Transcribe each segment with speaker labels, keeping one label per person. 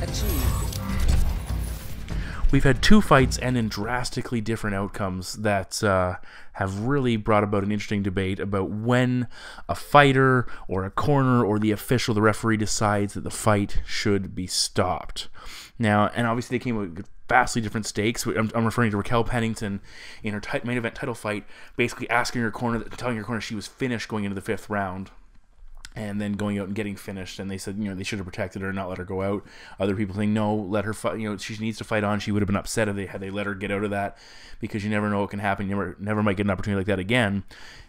Speaker 1: achieved.
Speaker 2: We've had two fights and in drastically different outcomes that have really brought about an interesting debate about when a fighter or a corner or the official, the referee, decides that the fight should be stopped. Now, and obviously they came with vastly different stakes. I'm referring to Raquel Pennington in her main event title fight, basically asking her corner, telling her corner she was finished going into the 5th round, and then going out and getting finished, and they said, they should have protected her and not let her go out. Other people saying, no, let her fight, she needs to fight on. She would have been upset if they let her get out of that, because you never know what can happen. You never might get an opportunity like that again,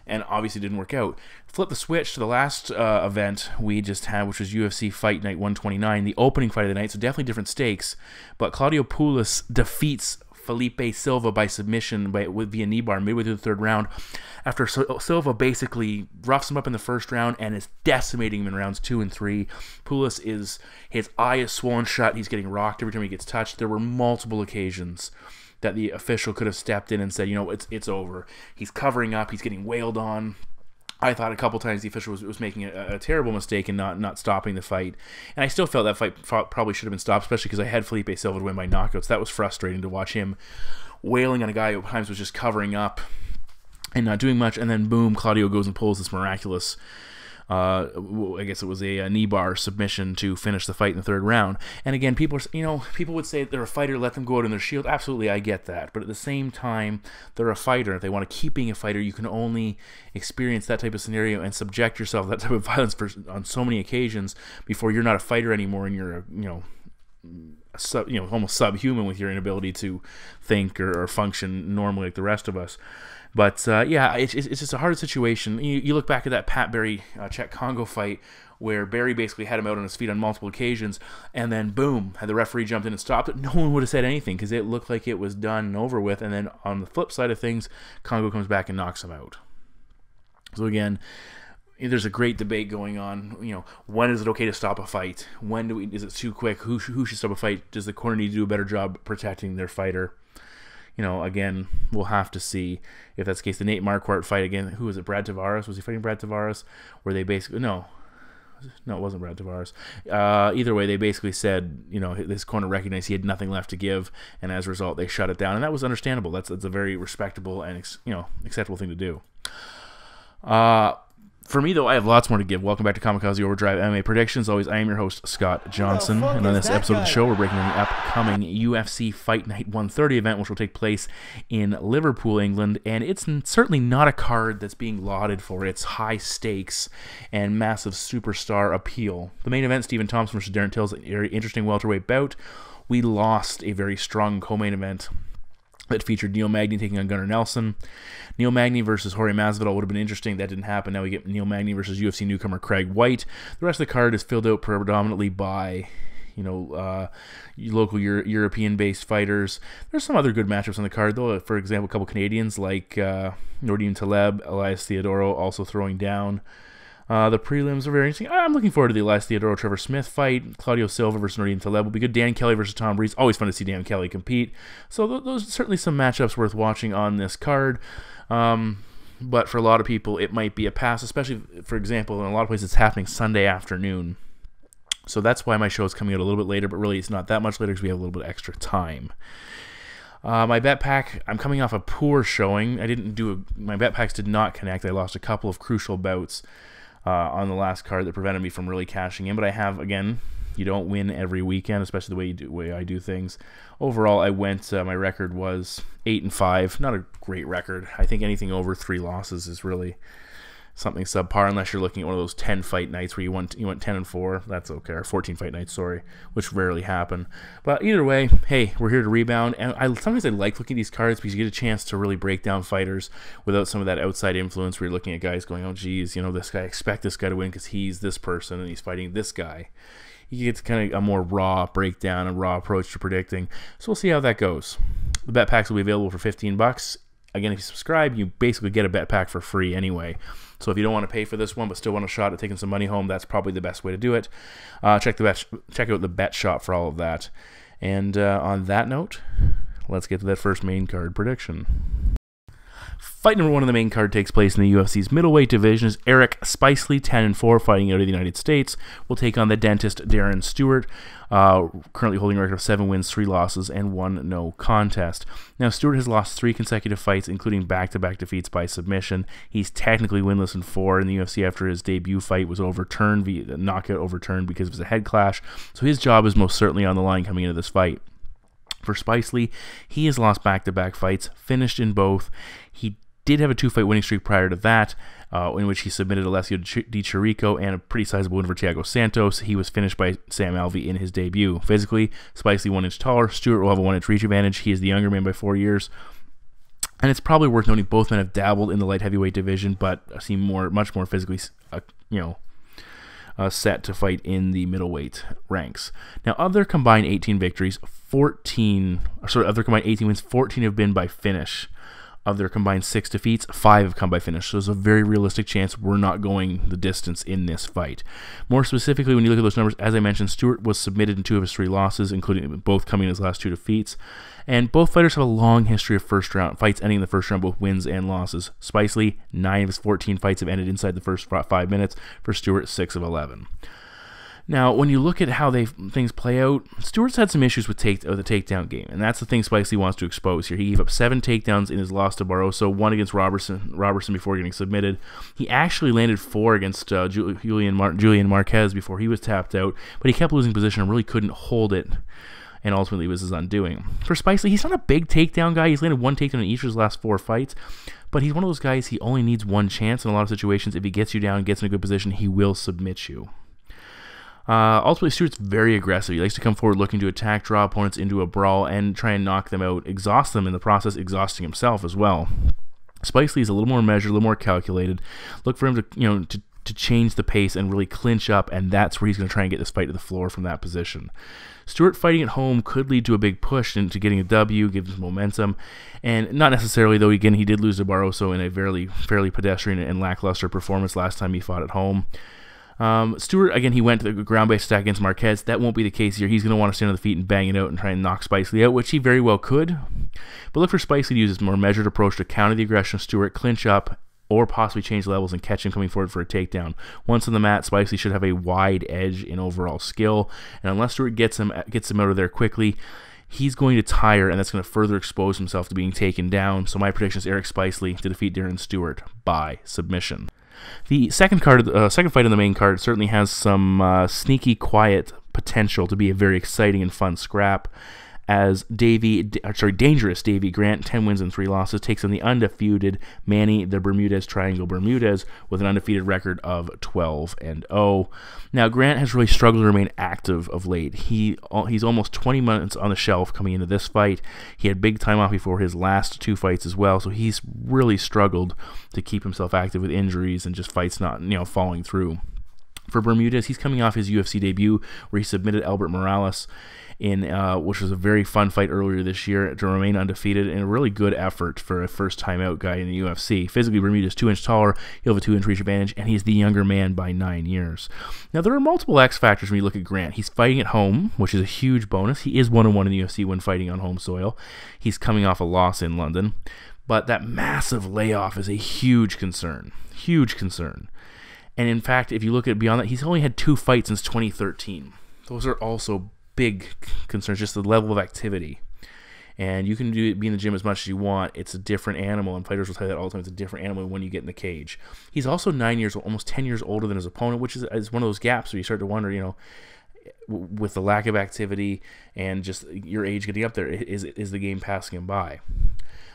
Speaker 2: and obviously didn't work out. Flip the switch to the last event we just had, which was UFC Fight Night 129, the opening fight of the night, so definitely different stakes, but Claudio defeats Felipe Silva by submission via knee bar midway through the 3rd round, after Silva basically roughs him up in the 1st round and is decimating him in rounds 2 and 3. His eye is swollen shut. He's getting rocked every time he gets touched. There were multiple occasions that the official could have stepped in and said, it's over. He's covering up. He's getting wailed on. I thought a couple times the official was making a terrible mistake in not stopping the fight. And I still felt that fight probably should have been stopped, especially because I had Felipe Silva to win by knockouts. That was frustrating to watch him wailing on a guy who at times was just covering up and not doing much. And then, boom, Claudio goes and pulls this miraculous, I guess it was a knee bar submission to finish the fight in the 3rd round. And again, people would say they're a fighter, let them go out in their shield. Absolutely, I get that. But at the same time, they're a fighter. If they want to keep being a fighter, you can only experience that type of scenario and subject yourself to that type of violence on so many occasions before you're not a fighter anymore and you're almost subhuman with your inability to think or function normally like the rest of us. But yeah, it's just a hard situation. You look back at that Pat Barry Czech Congo fight where Barry basically had him out on his feet on multiple occasions, and then boom, had the referee jumped in and stopped it. No one would have said anything because it looked like it was done and over with. And then on the flip side of things, Congo comes back and knocks him out. So again, there's a great debate going on. When is it okay to stop a fight? Is it too quick? Who should stop a fight? Does the corner need to do a better job protecting their fighter? Again, we'll have to see if that's the case. The Nate Marquardt fight, again, who was it? Brad Tavares? Was he fighting Brad Tavares? Where they basically, no, it wasn't Brad Tavares. Either way, they basically said, this corner recognized he had nothing left to give, and as a result, they shut it down. And that was understandable. That's a very respectable and, acceptable thing to do. For me, though, I have lots more to give. Welcome back to Kamikaze Overdrive MMA Predictions. Always, I am your host, Scott Johnson. And on this episode of the show, we're breaking down the upcoming UFC Fight Night 130 event, which will take place in Liverpool, England. And it's certainly not a card that's being lauded for its high stakes and massive superstar appeal. The main event, Stephen Thompson versus Darren Till's a very interesting welterweight bout. We lost a very strong co-main event that featured Neil Magny taking on Gunnar Nelson. Neil Magny versus Jorge Masvidal would have been interesting. That didn't happen. Now we get Neil Magny versus UFC newcomer Craig White. The rest of the card is filled out predominantly by, local European-based fighters. There's some other good matchups on the card, though. For example, a couple Canadians like Nordine Taleb, Elias Theodorou also throwing down. The prelims are very interesting. I'm looking forward to the Elias Theodorou Trevor Smith fight. Claudio Silva versus Nordine Taleb will be good. Dan Kelly versus Tom Breese. Always fun to see Dan Kelly compete. So those are certainly some matchups worth watching on this card. But for a lot of people, it might be a pass, especially, for example, in a lot of places it's happening Sunday afternoon. So that's why my show is coming out a little bit later, but really it's not that much later because we have a little bit extra time. My bet pack, I'm coming off a poor showing. My bet packs did not connect. I lost a couple of crucial bouts on the last card that prevented me from really cashing in. But I have, again, you don't win every weekend, especially the way I do things. Overall, I went, my record was 8-5. Not a great record. I think anything over 3 losses is really something subpar, unless you're looking at one of those 10-fight nights where you went 10-4. That's okay. Or 14-fight nights, sorry, which rarely happen. But either way, hey, we're here to rebound. And sometimes I like looking at these cards because you get a chance to really break down fighters without some of that outside influence where you're looking at guys going, oh, geez, this guy, I expect this guy to win because he's this person and he's fighting this guy. You get kind of a more raw breakdown and raw approach to predicting. So we'll see how that goes. The bet packs will be available for $15. Again, if you subscribe, you basically get a bet pack for free anyway. So if you don't want to pay for this one but still want a shot at taking some money home, that's probably the best way to do it. Check out the bet shop for all of that. And on that note, let's get to that first main card prediction. Fight number 1 on the main card takes place in the UFC's middleweight division as Eric Spicely, 10-4, fighting out of the United States, will take on the dentist Darren Stewart, currently holding a record of 7 wins, 3 losses, and 1 no contest. Now, Stewart has lost 3 consecutive fights, including back-to-back defeats by submission. He's technically winless in 4 in the UFC after his debut fight was overturned, via knockout overturned because it was a head clash, so his job is most certainly on the line coming into this fight. For Spicely, he has lost back-to-back fights, finished in both. He did have a 2-fight winning streak prior to that, in which he submitted Alessio Di Chirico and a pretty sizable win for Thiago Santos. He was finished by Sam Alvey in his debut. Physically, Spicely 1 inch taller. Stewart will have a 1 inch reach advantage. He is the younger man by 4 years. And it's probably worth noting both men have dabbled in the light heavyweight division, but seem much more physically, set to fight in the middleweight ranks. Now, of their combined 18 victories, of their combined 18 wins, 14 have been by finish. Of their combined 6 defeats, 5 have come by finish. So there's a very realistic chance we're not going the distance in this fight. More specifically, when you look at those numbers, as I mentioned, Stewart was submitted in 2 of his 3 losses, including both coming in his last 2 defeats. And both fighters have a long history of first round fights ending in the first round, both wins and losses. Spicely, 9 of his 14 fights have ended inside the first 5 minutes. For Stewart, 6 of 11. Now, when you look at how things play out, Stewart's had some issues with the takedown game, and that's the thing Spicely wants to expose here. He gave up 7 takedowns in his loss to Barroso, 1 against Robertson before getting submitted. He actually landed 4 against Julian Marquez before he was tapped out, but he kept losing position and really couldn't hold it, and ultimately was his undoing. For Spicely, he's not a big takedown guy. He's landed 1 takedown in each of his last 4 fights, but he's one of those guys, he only needs 1 chance in a lot of situations. If he gets you down, gets in a good position, he will submit you. Ultimately, Stewart's very aggressive. He likes to come forward looking to attack, draw opponents into a brawl, and try and knock them out, exhaust them in the process, exhausting himself as well. Spicely is a little more measured, a little more calculated. Look for him to change the pace and really clinch up, and that's where he's going to try and get this fight to the floor from that position. Stewart fighting at home could lead to a big push into getting a W, give him momentum, and not necessarily, though. Again, he did lose to Barroso in a fairly pedestrian and lackluster performance last time he fought at home. Stewart, again, he went to the ground-based attack against Marquez. That won't be the case here. He's going to want to stand on the feet and bang it out and try and knock Spicely out, which he very well could. But look for Spicely to use this more measured approach to counter the aggression of Stewart, clinch up, or possibly change levels and catch him coming forward for a takedown. Once on the mat, Spicely should have a wide edge in overall skill, and unless Stewart gets him out of there quickly, he's going to tire, and that's going to further expose himself to being taken down. So my prediction is Eric Spicely to defeat Darren Stewart by submission. The second fight on the main card certainly has some sneaky, quiet potential to be a very exciting and fun scrap, as Dangerous Davey Grant, 10 wins and 3 losses, takes on the undefeated Manny, the Bermudez Triangle Bermudez, with an undefeated record of 12-0. Now, Grant has really struggled to remain active of late. He's almost 20 months on the shelf coming into this fight. He had big time off before his last 2 fights as well, so he's really struggled to keep himself active with injuries and just fights not falling through. For Bermudez, he's coming off his UFC debut where he submitted Albert Morales, which was a very fun fight earlier this year to remain undefeated, and a really good effort for a first-time out guy in the UFC. Physically, Bermudez is 2 inch taller, he'll have a 2 inch reach advantage, and he's the younger man by 9 years. Now, there are multiple X factors when you look at Grant. He's fighting at home, which is a huge bonus. He is 1-1 in the UFC when fighting on home soil. He's coming off a loss in London, but that massive layoff is a huge concern. Huge concern. And in fact, if you look at beyond that, he's only had 2 fights since 2013. Those are also big concerns, just the level of activity. And you can be in the gym as much as you want. It's a different animal, and fighters will tell you that all the time. It's a different animal when you get in the cage. He's also 9 years old, almost 10 years older than his opponent, which is one of those gaps where you start to wonder, with the lack of activity and just your age getting up there, is the game passing him by?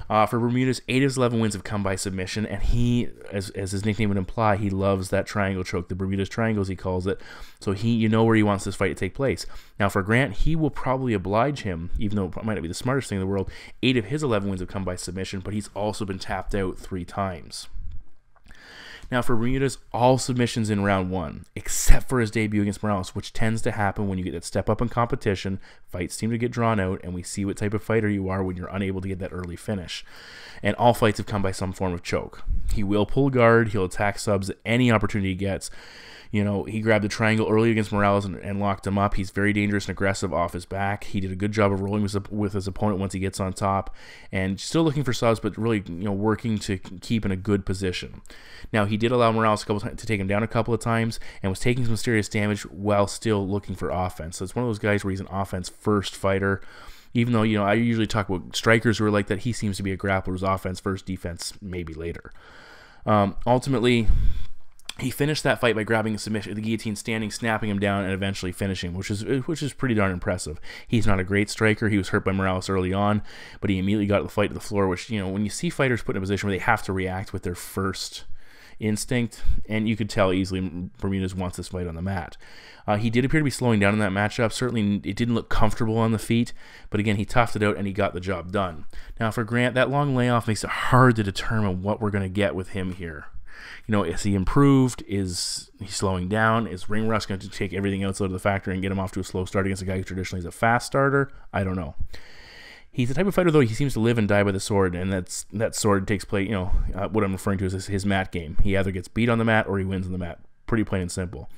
Speaker 2: For Bermudez, 8 of his 11 wins have come by submission, and he, as his nickname would imply, he loves that triangle choke, the Bermudez Triangle, as he calls it. So where he wants this fight to take place. Now, for Grant, he will probably oblige him, even though it might not be the smartest thing in the world. 8 of his 11 wins have come by submission, but he's also been tapped out 3 times. Now, for Bermudez, all submissions in round 1, except for his debut against Morales, which tends to happen when you get that step up in competition. Fights seem to get drawn out, and we see what type of fighter you are when you're unable to get that early finish. And all fights have come by some form of choke. He will pull guard, he'll attack subs at any opportunity he gets. He grabbed the triangle early against Morales and locked him up. He's very dangerous and aggressive off his back. He did a good job of rolling with his opponent once he gets on top, and still looking for subs, but really working to keep in a good position. Now, he did allow Morales to take him down a couple of times and was taking some serious damage while still looking for offense. So it's one of those guys where he's an offense-first fighter. Even though, I usually talk about strikers who are like that, he seems to be a grappler's offense first, defense maybe later. Ultimately, he finished that fight by grabbing the guillotine, standing, snapping him down, and eventually finishing, which is pretty darn impressive. He's not a great striker. He was hurt by Morales early on, but he immediately got the fight to the floor, which, when you see fighters put in a position where they have to react with their first instinct, and you could tell easily Bermudez wants this fight on the mat. He did appear to be slowing down in that matchup. Certainly, it didn't look comfortable on the feet, but again, he toughed it out and he got the job done. Now, for Grant, that long layoff makes it hard to determine what we're going to get with him here. Is he improved? Is he slowing down? Is ring rust going to take everything else out of the factor and get him off to a slow start against a guy who traditionally is a fast starter? I don't know. He's the type of fighter, though, he seems to live and die by the sword, and that sword takes place, what I'm referring to is his mat game. He either gets beat on the mat or he wins on the mat. Pretty plain and simple.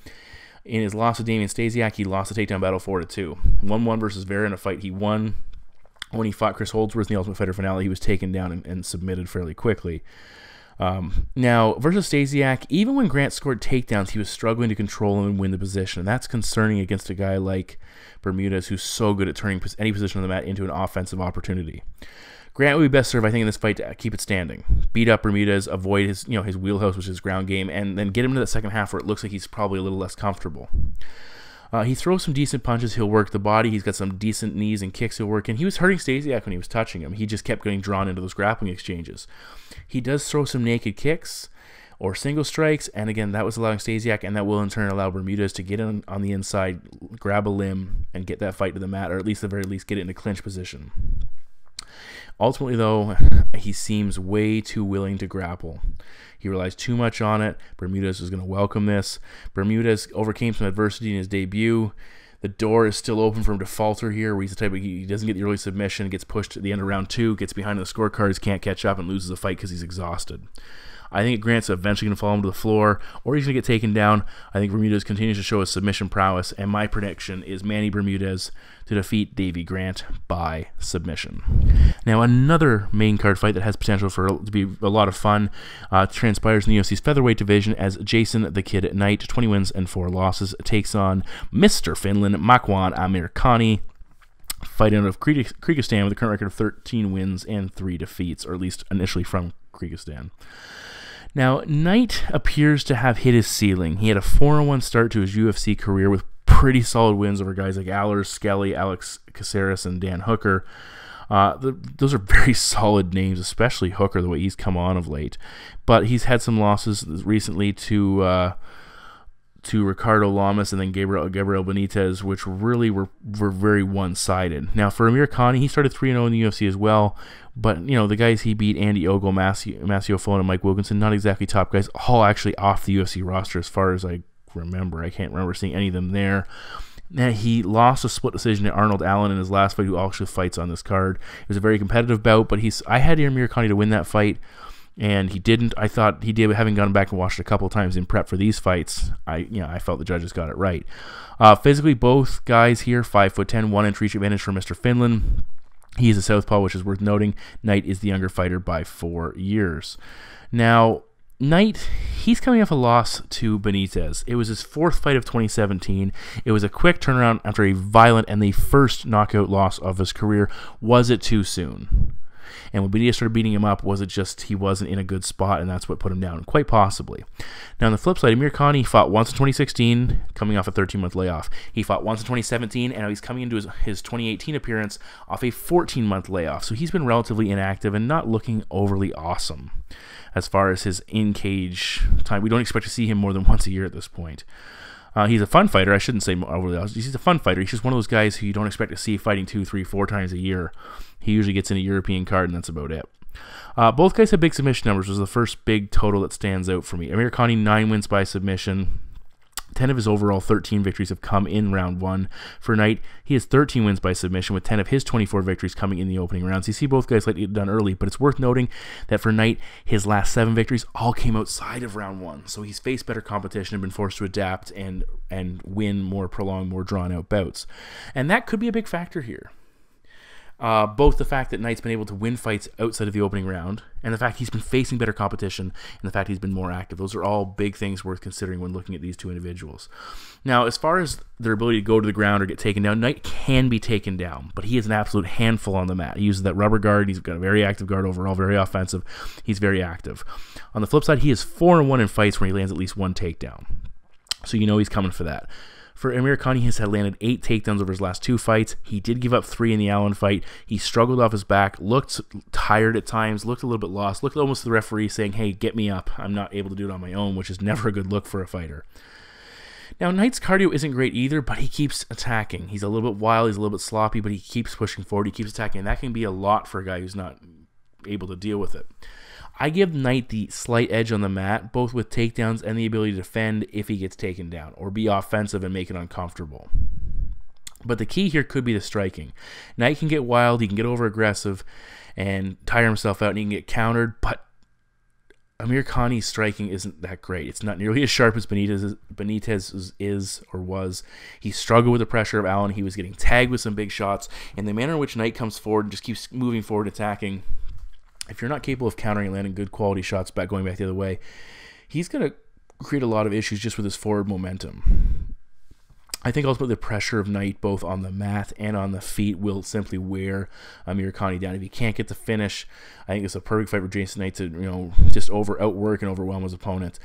Speaker 2: In his loss to Damian Stasiak, he lost the takedown battle 4-2. 1-1 versus Vera in a fight he won. When he fought Chris Holdsworth in the Ultimate Fighter finale, he was taken down and submitted fairly quickly. Now, versus Stasiak, even when Grant scored takedowns, he was struggling to control and win the position. And that's concerning against a guy like Bermudez, who's so good at turning any position on the mat into an offensive opportunity. Grant would be best served, I think, in this fight to keep it standing. Beat up Bermudez, avoid his wheelhouse, which is his ground game, and then get him into that second half where it looks like he's probably a little less comfortable. He throws some decent punches. He'll work the body. He's got some decent knees and kicks he'll work in. He was hurting Stasiak when he was touching him. He just kept getting drawn into those grappling exchanges. He does throw some naked kicks or single strikes, and again, that was allowing Stasiak, and that will in turn allow Bermudez to get in on the inside, grab a limb, and get that fight to the mat, or at least at the very least get it in a clinch position. Ultimately, though, he seems way too willing to grapple. He relies too much on it. Bermudez is going to welcome this. Bermudez overcame some adversity in his debut. The door is still open for him to falter here, where he's the type of, he doesn't get the early submission, gets pushed at the end of round 2, gets behind the scorecards, can't catch up, and loses the fight because he's exhausted. I think Grant's eventually going to fall him to the floor, or he's going to get taken down. I think Bermudez continues to show his submission prowess, and my prediction is Manny Bermudez to defeat Davey Grant by submission. Now, another main card fight that has potential to be a lot of fun transpires in the UFC's featherweight division as Jason the Kid Knight, 20 wins and 4 losses, takes on Mr. Finland, Makwan Amirkhani, fighting out of Kyrgyzstan with a current record of 13 wins and 3 defeats, or at least initially from Kyrgyzstan. Now, Knight appears to have hit his ceiling. He had a 4-1 start to his UFC career with pretty solid wins over guys like Allers, Skelly, Alex Caceres, and Dan Hooker. Those are very solid names, especially Hooker, the way he's come on of late. But he's had some losses recently to Ricardo Lamas and then Gabriel Benitez, which really were very one-sided. Now, for Amirkhani, he started 3-0 in the UFC as well, but, the guys he beat, Andy Ogle, Masio Fone, and Mike Wilkinson, not exactly top guys, all actually off the UFC roster as far as I remember. I can't remember seeing any of them there. Now, he lost a split decision to Arnold Allen in his last fight, who actually fights on this card. It was a very competitive bout, but I had Amirkhani to win that fight, and he didn't. I thought he did, having gone back and watched it a couple of times in prep for these fights. I felt the judges got it right. Physically, both guys here, 5'10", 1-inch reach advantage for Mr. Finland. He is a southpaw, which is worth noting. Knight is the younger fighter by 4 years. Now, Knight, he's coming off a loss to Benitez. It was his 4th fight of 2017. It was a quick turnaround after a violent and the first knockout loss of his career. Was it too soon? And when Benitez started beating him up, was it just he wasn't in a good spot and that's what put him down? Quite possibly. Now, on the flip side, Amirkhani fought once in 2016, coming off a 13-month layoff. He fought once in 2017, and now he's coming into his 2018 appearance off a 14-month layoff. So he's been relatively inactive and not looking overly awesome as far as his in-cage time. We don't expect to see him more than once a year at this point. He's a fun fighter. I shouldn't say overly awesome. He's a fun fighter. He's just one of those guys who you don't expect to see fighting 2, 3, 4 times a year. He usually gets in a European card, and that's about it. Both guys have big submission numbers, which is the first big total that stands out for me. Amirkhani, 9 wins by submission. 10 of his overall 13 victories have come in round 1. For Knight, he has 13 wins by submission, with 10 of his 24 victories coming in the opening rounds. You see both guys like it done early, but it's worth noting that for Knight, his last 7 victories all came outside of round 1. So he's faced better competition and been forced to adapt and win more prolonged, more drawn-out bouts. And that could be a big factor here. Both the fact that Knight's been able to win fights outside of the opening round, and the fact he's been facing better competition, and the fact he's been more active. Those are all big things worth considering when looking at these two individuals. Now, as far as their ability to go to the ground or get taken down, Knight can be taken down, but he is an absolute handful on the mat. He uses that rubber guard. He's got a very active guard overall, very offensive. He's very active. On the flip side, he is 4-1 in fights where he lands at least 1 takedown. So you know he's coming for that. For Amirkhani, he has had landed 8 takedowns over his last 2 fights. He did give up 3 in the Allen fight. He struggled off his back, looked tired at times, looked a little bit lost, looked almost to the referee saying, hey, get me up. I'm not able to do it on my own, which is never a good look for a fighter. Now, Knight's cardio isn't great either, but he keeps attacking. He's a little bit wild, he's a little bit sloppy, but he keeps pushing forward, he keeps attacking, and that can be a lot for a guy who's not able to deal with it. I give Knight the slight edge on the mat, both with takedowns and the ability to defend if he gets taken down, or be offensive and make it uncomfortable. But the key here could be the striking. Knight can get wild, he can get over-aggressive, and tire himself out, and he can get countered, but Amirkhani's striking isn't that great. It's not nearly as sharp as Benitez is or was. He struggled with the pressure of Allen. He was getting tagged with some big shots, and the manner in which Knight comes forward and just keeps moving forward, attacking, if you're not capable of countering and landing good quality shots going back the other way, he's going to create a lot of issues just with his forward momentum. I think ultimately the pressure of Knight, both on the mat and on the feet, will simply wear Amirkhani down. If he can't get the finish, I think it's a perfect fight for Jason Knight to, just outwork and overwhelm his opponent.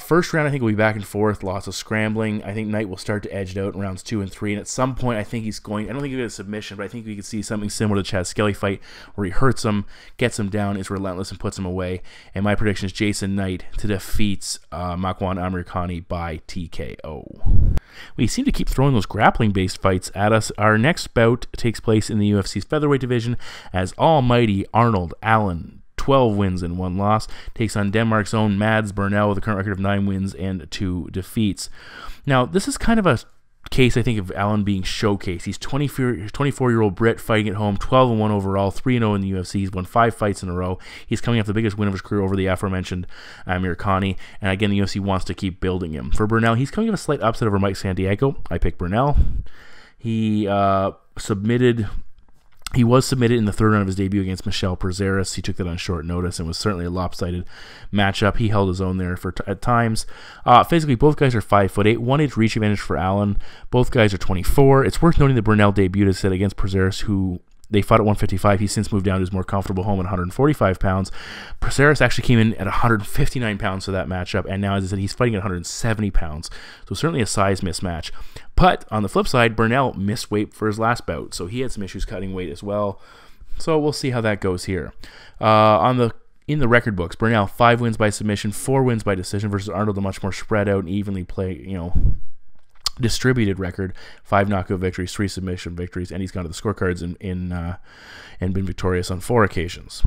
Speaker 2: First round, I think will be back and forth, lots of scrambling. I think Knight will start to edge it out in rounds 2 and 3, and at some point, I think he's going. I don't think he'll get a submission, but I think we could see something similar to the Chad Skelly fight, where he hurts him, gets him down, is relentless, and puts him away. And my prediction is Jason Knight to defeat Makwan Amirkhani by TKO. We seem to keep throwing those grappling-based fights at us. Our next bout takes place in the UFC's featherweight division as almighty Arnold Allen, 12 wins and 1 loss, takes on Denmark's own Mads Burnell with a current record of 9 wins and 2 defeats. Now, this is kind of a case, I think, of Allen being showcased. He's 24-year-old Brit fighting at home, 12-1 overall, 3-0 in the UFC. He's won 5 fights in a row. He's coming off the biggest win of his career over the aforementioned Amirkhani, and again, the UFC wants to keep building him. For Burnell, he's coming off a slight upset over Mike Santiago. I picked Burnell. He was submitted in the 3rd round of his debut against Michel Prazeres. He took that on short notice and was certainly a lopsided matchup. He held his own there at times. Physically, both guys are 5'8", 1-inch reach advantage for Allen. Both guys are 24. It's worth noting that Burnell debuted as said against Prazeres, who they fought at 155. He's since moved down to his more comfortable home at 145 pounds. Prazeres actually came in at 159 pounds for that matchup, and now, as I said, he's fighting at 170 pounds. So certainly a size mismatch. But on the flip side, Burnell missed weight for his last bout, so he had some issues cutting weight as well. So we'll see how that goes here. In the record books, Burnell 5 wins by submission, 4 wins by decision versus Arnold, a much more spread out and evenly distributed record, 5 knockout victories, 3 submission victories, and he's gone to the scorecards and been victorious on 4 occasions.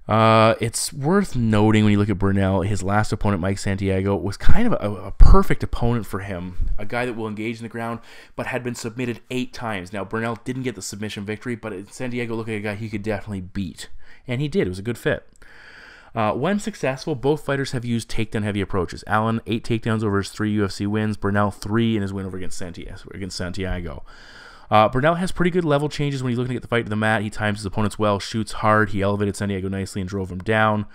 Speaker 2: It's worth noting when you look at Burnell, his last opponent, Mike Santiago, was kind of a perfect opponent for him, a guy that will engage in the ground, but had been submitted 8 times. Now, Burnell didn't get the submission victory, but Santiago looked like a guy he could definitely beat, and he did. It was a good fit. When successful, both fighters have used takedown-heavy approaches. Allen, 8 takedowns over his 3 UFC wins. Burnell, 3 in his win over against Santiago. Burnell has pretty good level changes when he's looking to get the fight to the mat. He times his opponents well, shoots hard. He elevated Santiago nicely and drove him down.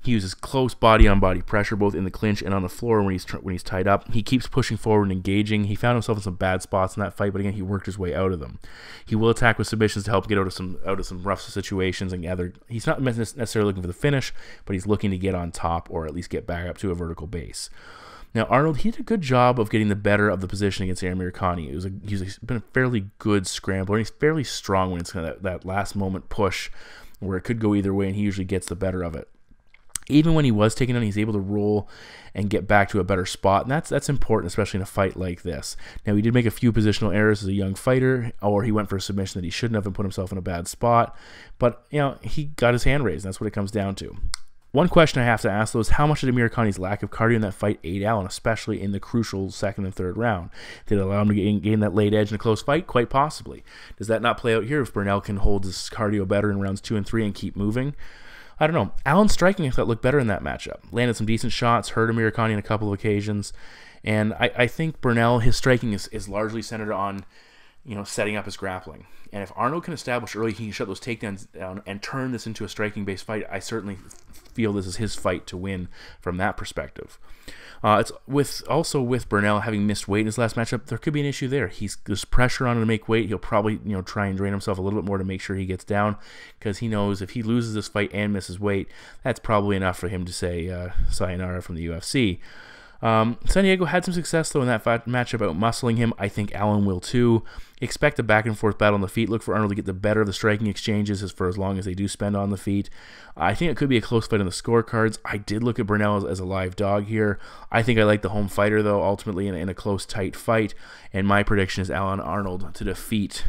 Speaker 2: He uses close body-on-body pressure both in the clinch and on the floor when he's tied up. He keeps pushing forward and engaging. He found himself in some bad spots in that fight, but again, he worked his way out of them. He will attack with submissions to help get out of some rough situations and gather. He's not necessarily looking for the finish, but he's looking to get on top or at least get back up to a vertical base. Now, Arnold, he did a good job of getting the better of the position against Amirkhani. He's been a fairly good scrambler, and he's fairly strong when it's kind of that last moment push where it could go either way, and he usually gets the better of it. Even when he was taken down, he's able to roll and get back to a better spot, and that's important, especially in a fight like this. Now, he did make a few positional errors as a young fighter, or he went for a submission that he shouldn't have and put himself in a bad spot, but he got his hand raised, and that's what it comes down to. One question I have to ask, though, is how much did Amirkhani's lack of cardio in that fight aid Allen, especially in the crucial second and third round? Did it allow him to gain that late edge in a close fight? Quite possibly. Does that not play out here if Burnell can hold his cardio better in rounds 2 and 3 and keep moving? I don't know. Allen's striking, I thought, looked better in that matchup. Landed some decent shots, hurt Amirkhani on a couple of occasions. And I think Burnell, his striking is largely centered on, setting up his grappling. And if Arnold can establish early, he can shut those takedowns down and turn this into a striking-based fight. I certainly feel this is his fight to win from that perspective. It's also with Burnell having missed weight in his last matchup, there could be an issue there. There's pressure on him to make weight. He'll probably try and drain himself a little bit more to make sure he gets down, because he knows if he loses this fight and misses weight, that's probably enough for him to say sayonara from the UFC. San Diego had some success, though, in that matchup, out-muscling him. I think Allen will, too. Expect a back-and-forth battle on the feet. Look for Arnold to get the better of the striking exchanges for as long as they do spend on the feet. I think it could be a close fight on the scorecards. I did look at Burnell as a live dog here. I think I like the home fighter, though, ultimately in a close, tight fight. And my prediction is Allen Arnold to defeat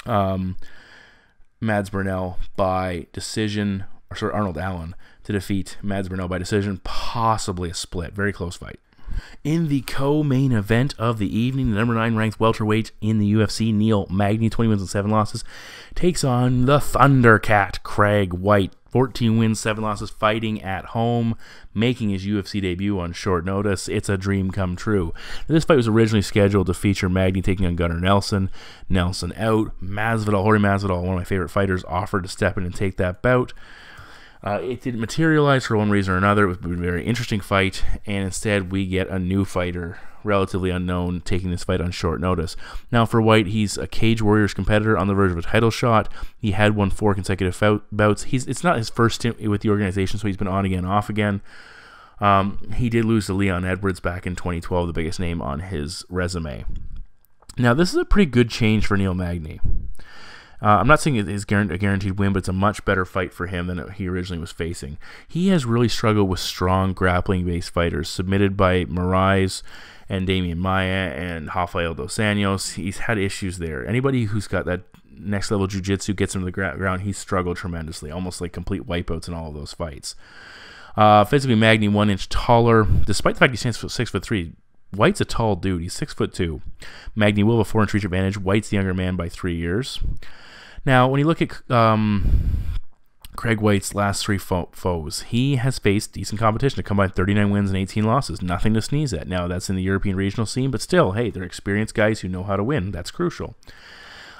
Speaker 2: Mads Burnell by decision. Arnold Allen to defeat Mads Burnell by decision, possibly a split. Very close fight. In the co-main event of the evening, the number 9 ranked welterweight in the UFC, Neil Magny, 20 wins and 7 losses, takes on the Thundercat, Craig White. 14 wins, 7 losses, fighting at home, making his UFC debut on short notice. It's a dream come true. This fight was originally scheduled to feature Magny taking on Gunnar Nelson. Nelson out. Jorge Masvidal, one of my favorite fighters, offered to step in and take that bout. It didn't materialize for one reason or another. It was a very interesting fight, and instead we get a new fighter, relatively unknown, taking this fight on short notice. Now for White, he's a Cage Warriors competitor on the verge of a title shot. He had won 4 consecutive bouts. It's not his first stint with the organization, so he's been on again, off again. He did lose to Leon Edwards back in 2012, the biggest name on his resume. Now this is a pretty good change for Neil Magny. I'm not saying it's a guaranteed win, but it's a much better fight for him than he originally was facing. He has really struggled with strong grappling-based fighters, submitted by Moraes and Damian Maia and Rafael Dos Anjos. He's had issues there. Anybody who's got that next-level jiu-jitsu gets him to the ground, he's struggled tremendously, almost like complete wipeouts in all of those fights. Physically, Magny 1 inch taller, despite the fact he stands 6'3". White's a tall dude. He's 6'2". Magny will have a 4-inch reach advantage. White's the younger man by 3 years. Now, when you look at Craig White's last 3 foes, he has faced decent competition to combine 39 wins and 18 losses. Nothing to sneeze at. Now, that's in the European regional scene, but still, hey, they're experienced guys who know how to win. That's crucial.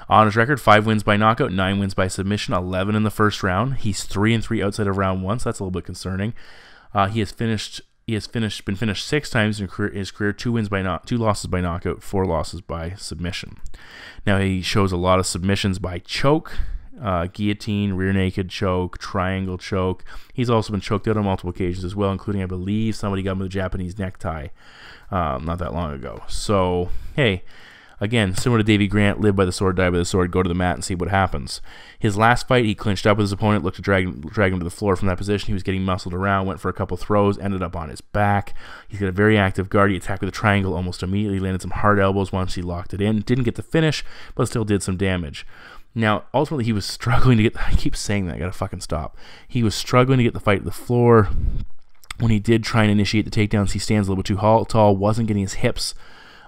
Speaker 2: On his record, 5 wins by knockout, 9 wins by submission, 11 in the first round. He's 3-3 outside of round 1, so that's a little bit concerning. He has been finished 6 times in his career, 2 losses by knockout, 4 losses by submission. Now he shows a lot of submissions by choke, guillotine, rear naked choke, triangle choke. He's also been choked out on multiple occasions as well, including, I believe, somebody got him with a Japanese necktie not that long ago. So, hey, again, similar to Davey Grant, live by the sword, die by the sword, go to the mat and see what happens. His last fight, he clinched up with his opponent, looked to drag him to the floor from that position. He was getting muscled around, went for a couple throws, ended up on his back. He's got a very active guard. He attacked with a triangle almost immediately, landed some hard elbows once he locked it in. Didn't get the finish, but still did some damage. Now, ultimately, he was struggling to get... I keep saying that. I gotta fucking stop. He was struggling to get the fight to the floor. When he did try and initiate the takedowns, he stands a little bit too tall, wasn't getting his hips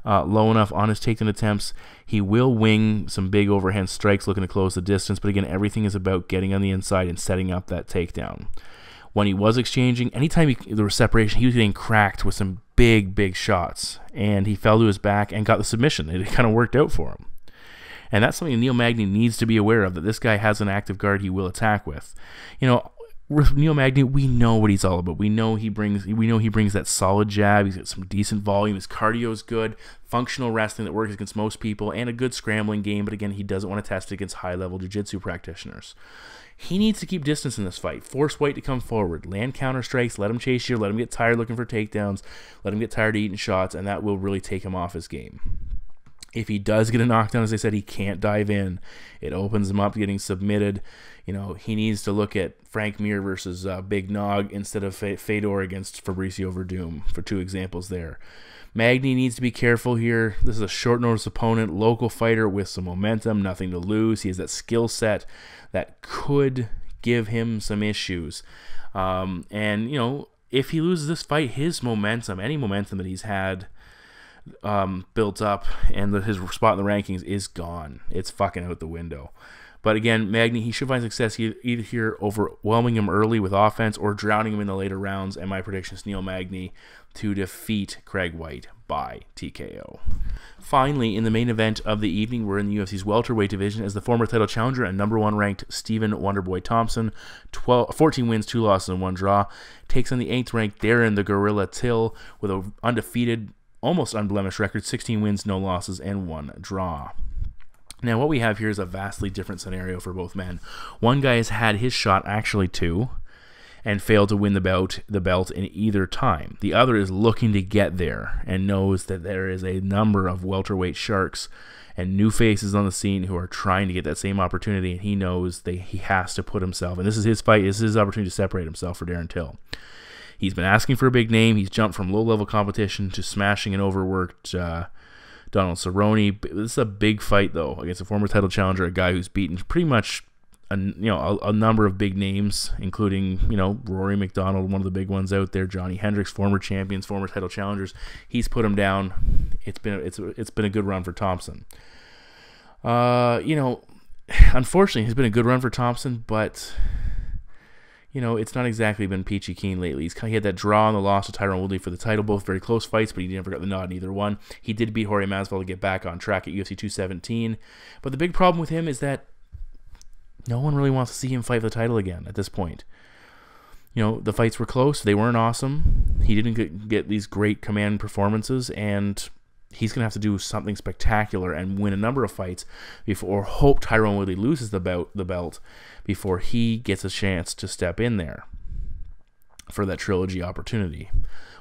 Speaker 2: low enough on his takedown attempts. He will wing some big overhand strikes looking to close the distance, but again, everything is about getting on the inside and setting up that takedown. When he was exchanging, anytime there was separation, he was getting cracked with some big shots, and he fell to his back and got the submission. It kind of worked out for him. And that's something Neil Magny needs to be aware of, that this guy has an active guard he will attack with. You know, with Neil Magny, we know what he's all about. We know he brings that solid jab. He's got some decent volume. His cardio is good. Functional wrestling that works against most people, and a good scrambling game. But again, he doesn't want to test against high-level jiu-jitsu practitioners. He needs to keep distance in this fight. Force White to come forward. Land counter strikes. Let him chase you. Let him get tired looking for takedowns. Let him get tired of eating shots, and that will really take him off his game. If he does get a knockdown, as I said, he can't dive in. It opens him up to getting submitted. You know, he needs to look at Frank Mir versus Big Nog instead of Fedor against Fabricio Verdum, for 2 examples there. Magny needs to be careful here. This is a short notice opponent, local fighter with some momentum, nothing to lose. He has that skill set that could give him some issues. And, you know, if he loses this fight, his momentum, any momentum that he's had built up and his spot in the rankings is gone. It's fucking out the window. But again, Magny, he should find success either here overwhelming him early with offense or drowning him in the later rounds. And my prediction is Neil Magny to defeat Craig White by TKO. Finally, in the main event of the evening, we're in the UFC's welterweight division as the former title challenger and number 1 ranked Stephen Wonderboy Thompson, 14 wins, 2 losses, and 1 draw, takes on the 8th ranked Darren the Gorilla Till with an undefeated, almost unblemished record, 16 wins, no losses, and 1 draw. Now, what we have here is a vastly different scenario for both men. One guy has had his shot, actually 2, and failed to win the belt in either time. The other is looking to get there and knows that there is a number of welterweight sharks and new faces on the scene who are trying to get that same opportunity, and he knows he has to put himself, and this is his fight, this is his opportunity to separate himself for Darren Till. He's been asking for a big name. He's jumped from low-level competition to smashing an overworked Donald Cerrone. This is a big fight, though, against a former title challenger, a guy who's beaten pretty much a number of big names, including, you know, Rory McDonald, one of the big ones out there, Johnny Hendricks, former champions, former title challengers. He's put him down. It's been a good run for Thompson. You know, unfortunately, it's been a good run for Thompson, but you know, it's not exactly been peachy keen lately. He had that draw on the loss to Tyron Woodley for the title, both very close fights, but he never got the nod in either one. He did beat Jorge Masvidal to get back on track at UFC 217, but the big problem with him is that no one really wants to see him fight for the title again at this point. You know, the fights were close. They weren't awesome. He didn't get these great command performances, and he's going to have to do something spectacular and win a number of fights or hope Tyron Woodley loses the belt before he gets a chance to step in there for that trilogy opportunity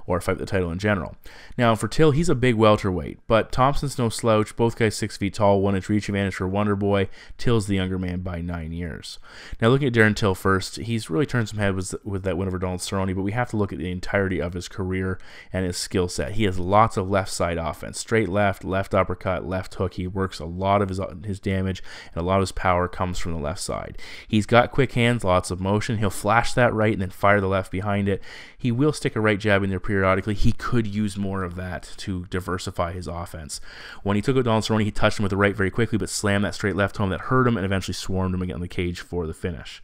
Speaker 2: or fight the title in general. Now, for Till, he's a big welterweight, but Thompson's no slouch. Both guys 6 feet tall, 1 inch reach advantage for Wonderboy. Till's the younger man by 9 years. Now, looking at Darren Till first, he's really turned some heads with that win over Donald Cerrone, but we have to look at the entirety of his career and his skill set. He has lots of left side offense, straight left, left uppercut, left hook. He works a lot of his damage, and a lot of his power comes from the left side. He's got quick hands, lots of motion. He'll flash that right and then fire the left behind it. He will stick a right jab in there periodically. He could use more of that to diversify his offense. When he took out Donald Cerrone, he touched him with the right very quickly, but slammed that straight left home that hurt him and eventually swarmed him again in the cage for the finish.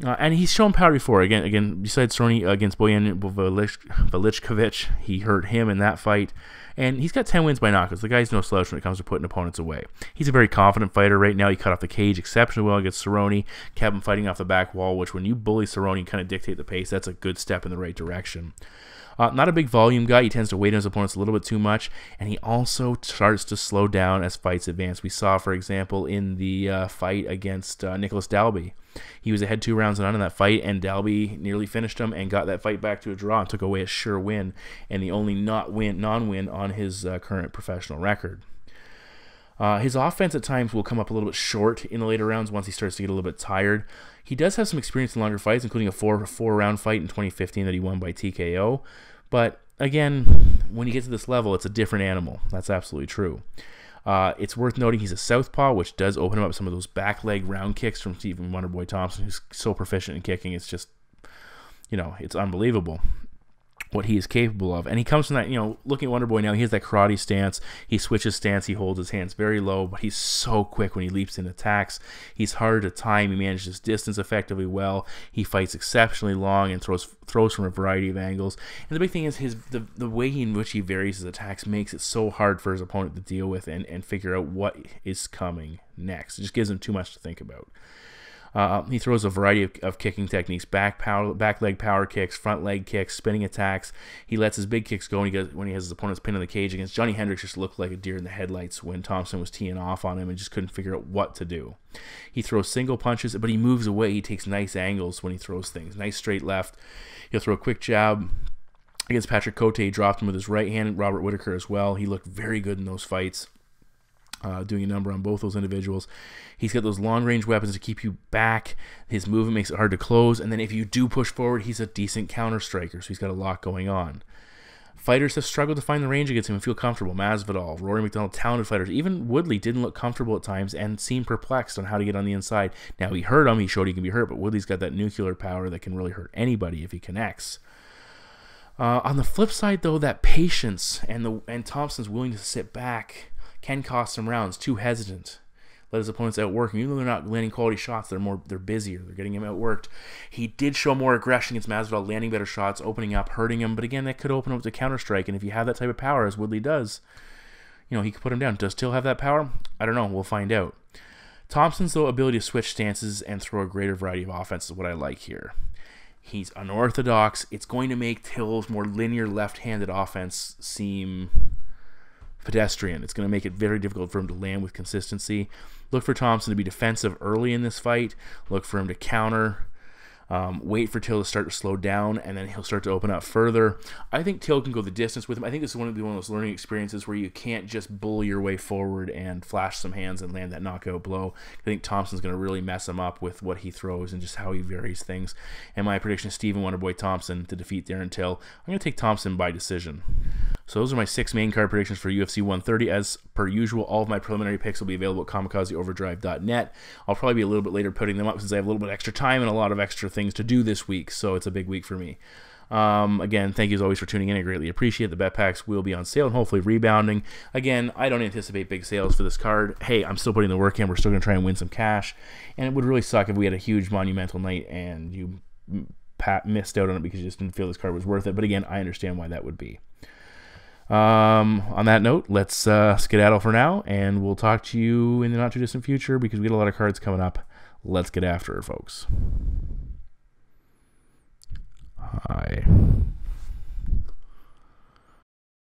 Speaker 2: And he's shown power before. Again, besides Cerrone against Bojan Velichkovic, he hurt him in that fight. And he's got 10 wins by knockouts. The guy's no slouch when it comes to putting opponents away. He's a very confident fighter right now. He cut off the cage exceptionally well against Cerrone, kept him fighting off the back wall, which when you bully Cerrone and kind of dictate the pace, that's a good step in the right direction. Not a big volume guy. He tends to weight on his opponents a little bit too much, and he also starts to slow down as fights advance. We saw, for example, in the fight against Nicholas Dalby. He was ahead 2 rounds and none in that fight, and Dalby nearly finished him and got that fight back to a draw and took away a sure win, and the only non-win on his current professional record. His offense at times will come up a little bit short in the later rounds once he starts to get a little bit tired. He does have some experience in longer fights, including a four-round fight in 2015 that he won by TKO. But again, when you get to this level, it's a different animal. That's absolutely true. It's worth noting he's a southpaw, which does open him up some of those back leg round kicks from Stephen Wonderboy Thompson, who's so proficient in kicking. It's just, you know, it's unbelievable what he is capable of. And he comes from that, you know, looking at Wonderboy now, he has that karate stance. He switches stance. He holds his hands very low, but he's so quick when he leaps in attacks. He's hard to time. He manages distance effectively well. He fights exceptionally long and throws from a variety of angles. And the big thing is the way in which he varies his attacks makes it so hard for his opponent to deal with and figure out what is coming next. It just gives him too much to think about. He throws a variety of kicking techniques, back leg power kicks, front leg kicks, spinning attacks. He lets his big kicks go when he has his opponent's pinned in the cage. Against Johnny Hendricks, just looked like a deer in the headlights when Thompson was teeing off on him and just couldn't figure out what to do. He throws single punches, but he moves away. He takes nice angles when he throws things. Nice straight left. He'll throw a quick jab. Against Patrick Cote, he dropped him with his right hand. Robert Whitaker as well. He looked very good in those fights. Doing a number on both those individuals. He's got those long-range weapons to keep you back. His movement makes it hard to close, and then if you do push forward, he's a decent counter-striker, so he's got a lot going on. Fighters have struggled to find the range against him and feel comfortable. Masvidal, Rory McDonald, talented fighters. Even Woodley didn't look comfortable at times and seemed perplexed on how to get on the inside. Now, he hurt him. He showed he can be hurt, but Woodley's got that nuclear power that can really hurt anybody if he connects. On the flip side, though, that patience and Thompson's willingness to sit back can cost some rounds. Too hesitant. Let his opponents outwork him. Even though they're not landing quality shots, they're busier. They're getting him outworked. He did show more aggression against Masvidal, landing better shots, opening up, hurting him. But again, that could open up to counter-strike. And if you have that type of power, as Woodley does, he could put him down. Does Till have that power? I don't know. We'll find out. Thompson's, though, ability to switch stances and throw a greater variety of offense is what I like here. He's unorthodox. It's going to make Till's more linear left-handed offense seem pedestrian. It's going to make it very difficult for him to land with consistency. Look for Thompson to be defensive early in this fight. Look for him to counter. Wait for Till to start to slow down, and then he'll start to open up further. I think Till can go the distance with him. I think this is one of those learning experiences where you can't just bully your way forward and flash some hands and land that knockout blow. I think Thompson's going to really mess him up with what he throws and just how he varies things. And my prediction is Stephen Wonderboy Thompson to defeat Darren Till. I'm going to take Thompson by decision. So those are my 6 main card predictions for UFC 130. As per usual, all of my preliminary picks will be available at kamikazeoverdrive.net. I'll probably be a little bit later putting them up since I have a little bit extra time and a lot of extra things to do this week, so it's a big week for me. Again, thank you as always for tuning in. I greatly appreciate the bet packs will be on sale and hopefully rebounding. Again, I don't anticipate big sales for this card. Hey, I'm still putting the work in. We're still going to try and win some cash, and it would really suck if we had a huge monumental night and you missed out on it because you just didn't feel this card was worth it. But again, I understand why that would be. On that note, let's skedaddle for now, and we'll talk to you in the not too distant future because we got a lot of cards coming up. Let's get after it, folks. Hi.